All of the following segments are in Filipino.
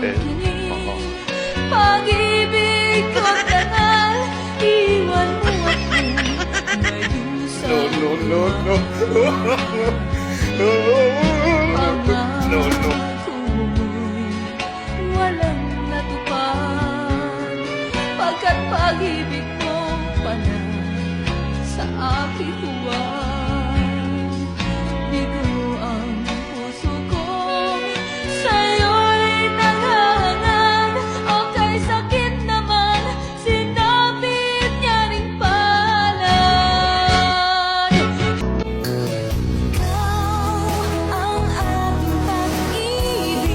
natin. Oo. Pag-ibig ko tangal, iwan mo ako ngayon sa No. pangarap ko'y walang natupad. Pagkat pag-ibig mo pala sa aking huwag. Bigo ang puso ko, sa'yo'y nanghahangad. O kay sakit naman, sinapit niya ring palad. Ikaw ang aking pag-ibig.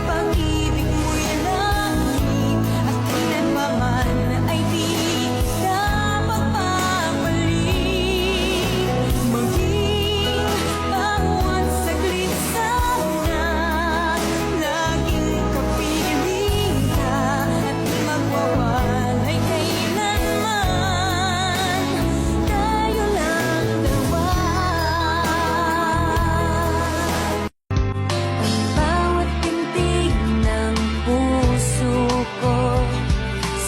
Pag-ibig mo'y langit at kailanman ay di na magpapalik. Maging bawat saglit sana, laging kapiling ka at magwawalay kailanman. Tayo lang dalawa. Ang bawat tintig ng puso ko,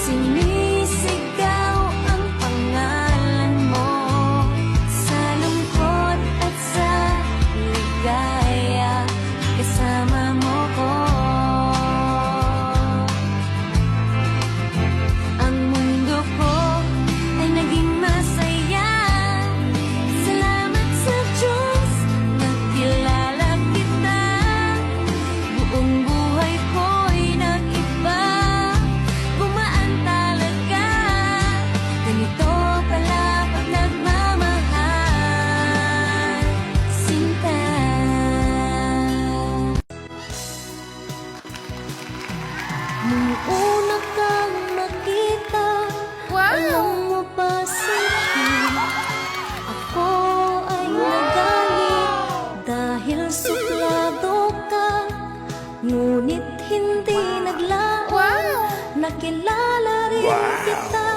sinisigaw ang pangalan mo. Sa lungkot at sa ligaya, kasama mo ko. Ang mundo ko ay naging masaya. Salamat sa Diyos, nakilala kita. Buong buhay ko'y nag-iba. Gumaan talaga. Ganito pala pag nagmamahal, sinta. Nung una kang nakita, alam mo ba sa'kin, ako ay nagalit dahil suplado ka. Ngunit hindi naglaon, nakilala rin kita.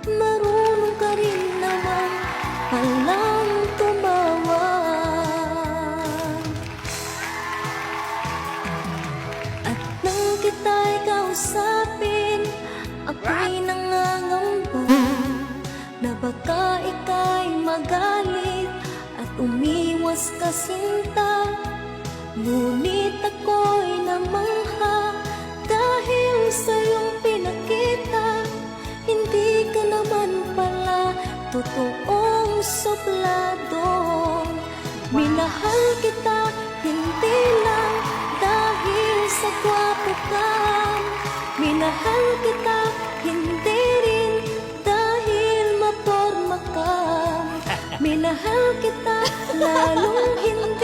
Marunong ka rin naman palang tumawag. At nang kita'y kausapin, ako'y nangangamba na baka ika'y magalit at umiwas ka sinta. Ngunit ako'y namangha dahil sa iyong pinakita. Hindi ka naman pala totoong suplado. Minahal kita hindi lang dahil sa gwapo ka. Minahal kita hindi rin dahil maporma ka. Minahal kita lalong hindi